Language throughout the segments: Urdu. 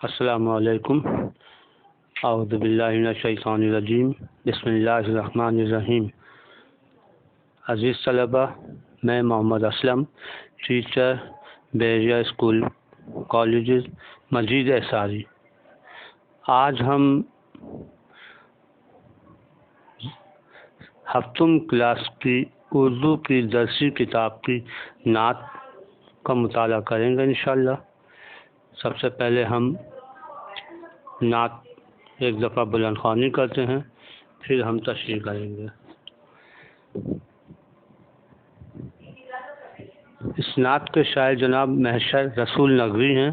السلام علیکم۔ اعوذ باللہ من الشیطان الرجیم، بسم اللہ الرحمن الرحیم۔ عزیز طلبہ، میں محمد اسلم، ٹیچر، بحریہ اسکول کالجز مجید احصاری۔ آج ہم ہفتم کلاس کی اردو کی درسی کتاب کی نعت کا مطالعہ کریں گے انشاءاللہ۔ سب سے پہلے ہم نعت ایک دفعہ بلند خوانی کرتے ہیں، پھر ہم تشریح کریں گے۔ اس نعت کے شاعر جناب محشر رسول نگوی ہیں،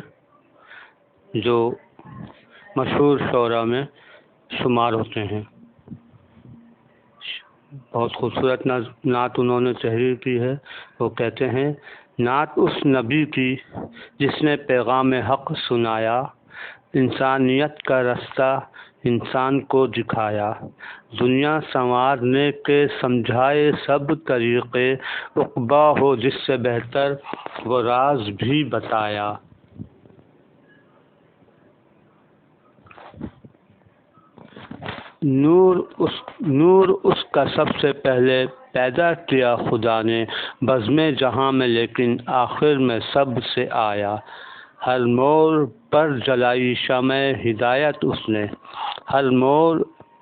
جو مشہور شعراء میں شمار ہوتے ہیں۔ بہت خوبصورت نعت انہوں نے تحریر کی ہے۔ وہ کہتے ہیں: نعت اس نبی کی جس نے پیغام حق سنایا، انسانیت کا رستہ انسان کو دکھایا، دنیا سنوارنے کے سمجھائے سب طریقے، عقبیٰ ہو جس سے بہتر وہ راز بھی بتایا۔ نور اس کا سب سے پہلے پیدا کیا خدا نے، بزم جہاں میں لیکن آخر میں سب سے آیا۔ ہر موڑ پر جلائی شمع ہدایت اس نے، ہر موڑ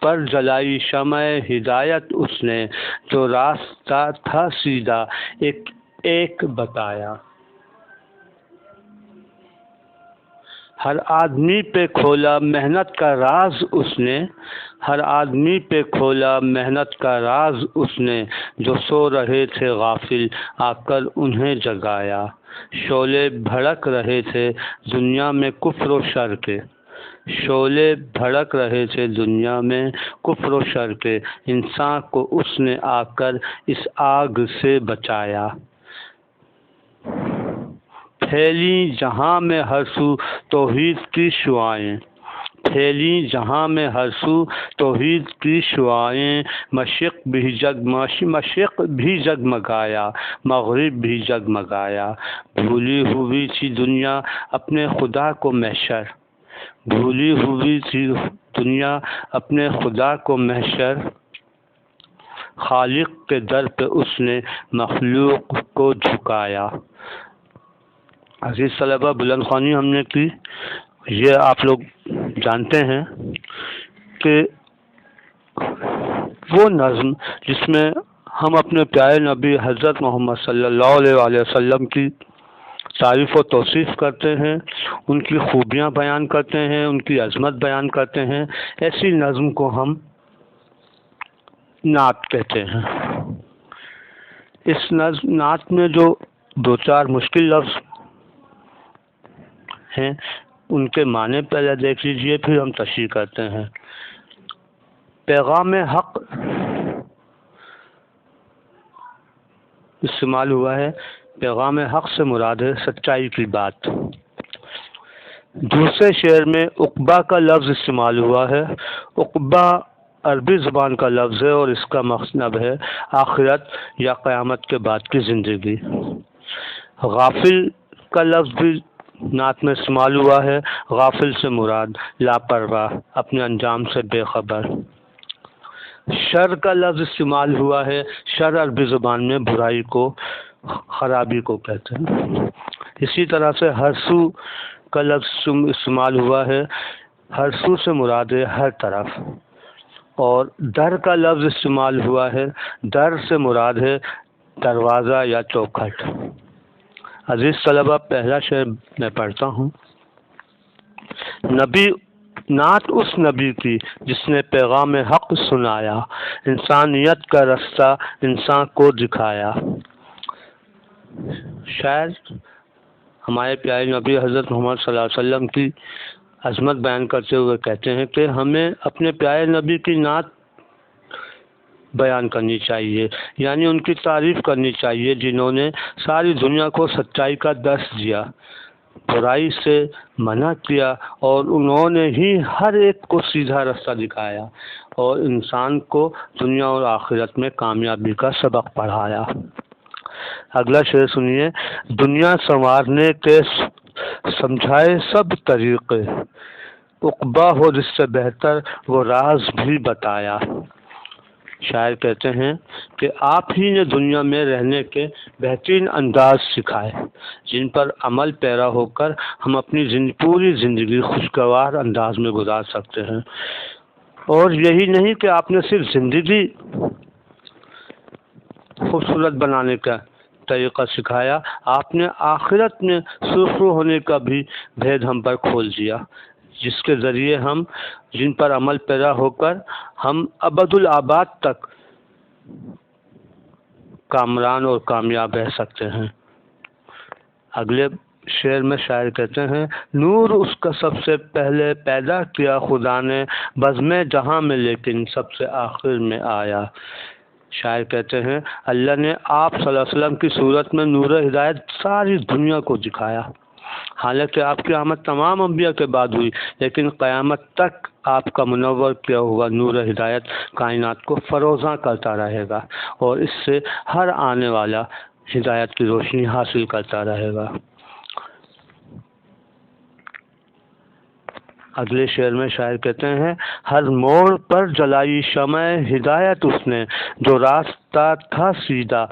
پر جلائی شمع ہدایت اس نے، جو راستہ تھا سیدھا ایک ایک بتایا۔ ہر آدمی پہ کھولا محنت کا راز اس نے، ہر آدمی پہ کھولا محنت کا راز اس نے، جو سو رہے تھے غافل آ کر انہیں جگایا۔ شعلے بھڑک رہے تھے دنیا میں کفر و شر کے، شعلے بھڑک رہے تھے دنیا میں کفر و شر کے، انسان کو اس نے آ کر اس آگ سے بچایا۔ پھیلی جہاں میں ہر سو توحید کی شعاعیں، پھیلی جہاں میں ہر سو توحید کی شعاعیں، مشرق بھی جگمگایا، مغرب بھی جگمگایا۔ بھولی ہوئی تھی دنیا اپنے خدا کو محشر، بھولی ہوئی تھی دنیا اپنے خدا کو محشر، خالق کے در پہ اس نے مخلوق کو جھکایا۔ عزیز طلبہ، بلند خوانی ہم نے کی۔ یہ آپ لوگ جانتے ہیں کہ وہ نظم جس میں ہم اپنے پیارے نبی حضرت محمد صلی اللہ علیہ وسلم کی تعریف و توصیف کرتے ہیں، ان کی خوبیاں بیان کرتے ہیں، ان کی عظمت بیان کرتے ہیں، ایسی نظم کو ہم نعت کہتے ہیں۔ اس نعت میں جو دو چار مشکل لفظ ہیں ان کے معنی پہلے دیکھ لیجئے، پھر ہم تشریح کرتے ہیں۔ پیغام حق استعمال ہوا ہے، پیغام حق سے مراد ہے سچائی کی بات۔ دوسرے شعر میں عقبیٰ کا لفظ استعمال ہوا ہے۔ عقبیٰ عربی زبان کا لفظ ہے اور اس کا مطلب ہے آخرت یا قیامت کے بعد کی زندگی۔ غافل کا لفظ بھی نعت میں استعمال ہوا ہے۔ غافل سے مراد لاپرواہ، اپنے انجام سے بے خبر۔ شر کا لفظ استعمال ہوا ہے۔ شر عربی زبان میں برائی کو، خرابی کو کہتے ہیں۔ اسی طرح سے ہر سو کا لفظ استعمال ہوا ہے۔ ہر سو سے مراد ہے ہر طرف۔ اور در کا لفظ استعمال ہوا ہے۔ در سے مراد ہے دروازہ یا چوکھٹ۔ عزیز طلبہ، پہلا شعر میں پڑھتا ہوں۔ نعت اس نبی کی جس نے پیغام حق سنایا، انسانیت کا رستہ انسان کو دکھایا۔ شاعر ہمارے پیارے نبی حضرت محمد صلی اللہ علیہ وسلم کی عظمت بیان کرتے ہوئے کہتے ہیں کہ ہمیں اپنے پیارے نبی کی نعت بیان کرنی چاہیے، یعنی ان کی تعریف کرنی چاہیے جنہوں نے ساری دنیا کو سچائی کا درس دیا، برائی سے منع کیا، اور انہوں نے ہی ہر ایک کو سیدھا رستہ دکھایا اور انسان کو دنیا اور آخرت میں کامیابی کا سبق پڑھایا۔ اگلا شعر سنیے۔ دنیا سنوارنے کے سمجھائے سب طریقے، عقبہ ہو جس سے بہتر وہ راز بھی بتایا۔ شاعر کہتے ہیں کہ آپ ہی نے دنیا میں رہنے کے بہترین انداز سکھائے جن پر عمل پیرا ہو کر ہم اپنی پوری زندگی خوشگوار انداز میں گزار سکتے ہیں۔ اور یہی نہیں کہ آپ نے صرف زندگی خوبصورت بنانے کا طریقہ سکھایا، آپ نے آخرت میں سرخرو ہونے کا بھی بھید ہم پر کھول دیا، جس کے ذریعے ہم جن پر عمل پیرا ہو کر ہم ابدالآباد تک کامران اور کامیاب رہ سکتے ہیں۔ اگلے شعر میں شاعر کہتے ہیں، نور اس کا سب سے پہلے پیدا کیا خدا نے بزم جہاں میں، لیکن سب سے آخر میں آیا۔ شاعر کہتے ہیں اللہ نے آپ صلی اللہ علیہ وسلم کی صورت میں نور ہدایت ساری دنیا کو دکھایا۔ حالانکہ آپ کی آمد تمام انبیاء کے بعد ہوئی، لیکن قیامت تک آپ کا منور کیا ہوا نور ہدایت کائنات کو فروزاں کرتا رہے گا اور اس سے ہر آنے والا ہدایت کی روشنی حاصل کرتا رہے گا۔ اگلے شعر میں شاعر کہتے ہیں، ہر موڑ پر جلائی شمع ہدایت اس نے، جو راستہ تھا سیدھا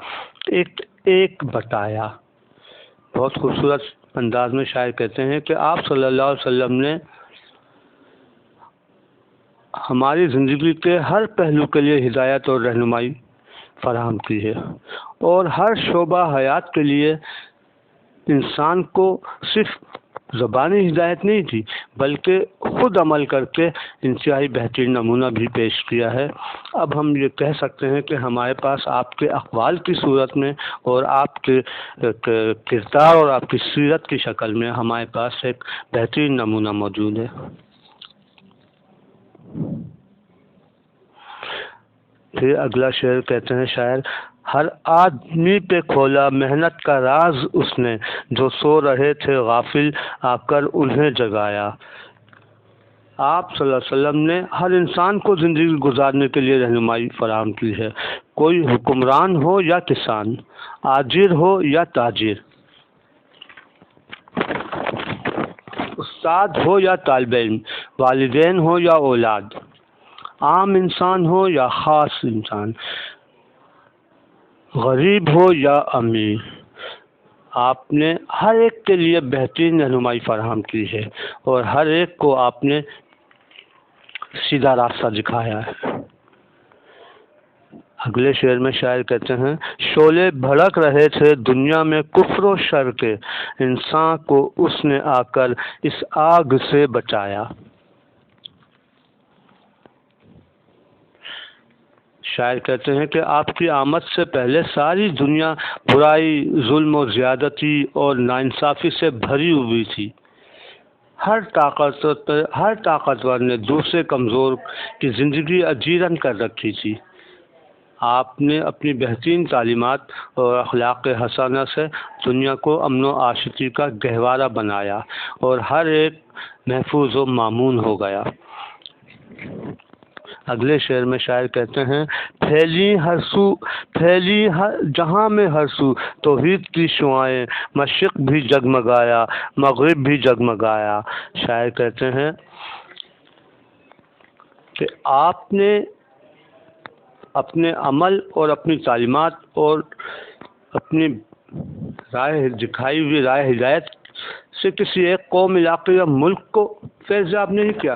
ایک ایک بتایا۔ بہت خوبصورت انداز میں شاعر کہتے ہیں کہ آپ صلی اللہ علیہ وسلم نے ہماری زندگی کے ہر پہلو کے لیے ہدایت اور رہنمائی فراہم کی ہے، اور ہر شعبہ حیات کے لیے انسان کو صرف زبانی ہدایت نہیں دی بلکہ خود عمل کر کے انتہائی بہترین نمونہ بھی پیش کیا ہے۔ اب ہم یہ کہہ سکتے ہیں کہ ہمارے پاس آپ کے اقوال کی صورت میں اور آپ کے کردار اور آپ کی سیرت کی شکل میں ہمارے پاس ایک بہترین نمونہ موجود ہے۔ پھر اگلا شعر کہتے ہیں شاعر، ہر آدمی پہ کھولا محنت کا راز اس نے، جو سو رہے تھے غافل آ کر انہیں جگایا۔ آپ صلی اللہ علیہ وسلم نے ہر انسان کو زندگی گزارنے کے لیے رہنمائی فراہم کی ہے، کوئی حکمران ہو یا کسان، آجر ہو یا تاجر، استاد ہو یا طالب علم، والدین ہو یا اولاد، عام انسان ہو یا خاص انسان، غریب ہو یا امیر، آپ نے ہر ایک کے لیے بہترین رہنمائی فراہم کی ہے اور ہر ایک کو آپ نے سیدھا راستہ دکھایا ہے۔ اگلے شعر میں شاعر کہتے ہیں، شعلے بھڑک رہے تھے دنیا میں کفر و شر کے، انسان کو اس نے آ کر اس آگ سے بچایا۔ شاعر کہتے ہیں کہ آپ کی آمد سے پہلے ساری دنیا برائی، ظلم و زیادتی اور ناانصافی سے بھری ہوئی تھی۔ ہر طاقتور نے دوسرے کمزور کی زندگی اجیرن کر رکھی تھی۔ آپ نے اپنی بہترین تعلیمات اور اخلاق حسنہ سے دنیا کو امن و آشتی کا گہوارہ بنایا اور ہر ایک محفوظ و مامون ہو گیا۔ اگلے شعر میں شاعر کہتے ہیں، پھیلی جہاں میں ہر سو توحید کی شعائیں، مشرق بھی جگمگایا مغرب بھی جگمگایا۔ شاعر کہتے ہیں کہ آپ نے اپنے عمل اور اپنی تعلیمات اور اپنی دکھائی ہوئی راہ ہدایت سے کسی ایک قوم، علاقے یا ملک کو فیضیاب نہیں کیا،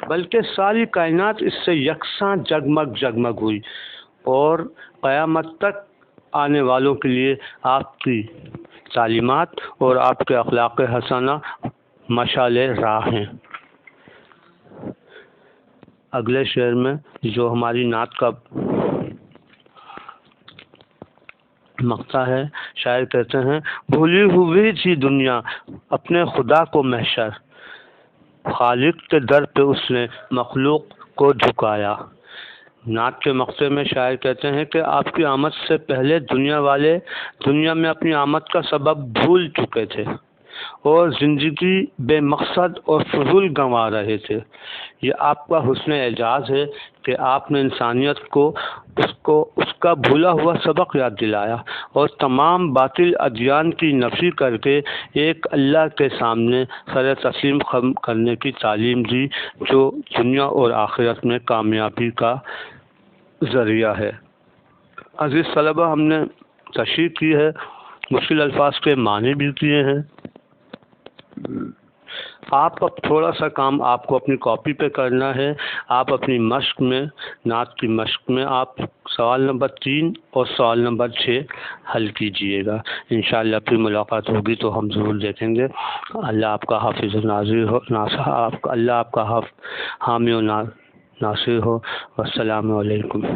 بلکہ ساری کائنات اس سے یکساں جگمگ ہوئی اور قیامت تک آنے والوں کے لیے آپ کی تعلیمات اور آپ کے اخلاق حسنہ مشعل راہ ہیں۔ اگلے شعر میں جو ہماری نعت کا مقطع ہے، شاعر کہتے ہیں، بھولی ہوئی تھی دنیا اپنے خدا کو محشر، خالق کے در پہ اس نے مخلوق کو جھکایا۔ نعت کے مقطع میں شاعر کہتے ہیں کہ آپ کی آمد سے پہلے دنیا والے دنیا میں اپنی آمد کا سبب بھول چکے تھے، اور زندگی بے مقصد اور فضول گنوا رہے تھے۔ یہ آپ کا حسن اعجاز ہے کہ آپ نے انسانیت کو اس کا بھولا ہوا سبق یاد دلایا اور تمام باطل ادیان کی نفی کر کے ایک اللہ کے سامنے سر تسلیم کرنے کی تعلیم دی، جو دنیا اور آخرت میں کامیابی کا ذریعہ ہے۔ عزیز طلبہ، ہم نے تشریح کی ہے، مشکل الفاظ کے معنی بھی کیے ہیں۔ آپ اب تھوڑا سا کام آپ کو اپنی کاپی پہ کرنا ہے۔ آپ اپنی مشق میں، نعت کی مشق میں، آپ سوال نمبر 3 اور سوال نمبر 6 حل کیجئے گا۔ انشاءاللہ پھر ملاقات ہوگی تو ہم ضرور دیکھیں گے۔ اللہ آپ کا حافظ و ناصر ہو، اللہ آپ کا حامی و ناصر ہو۔ والسلام علیکم۔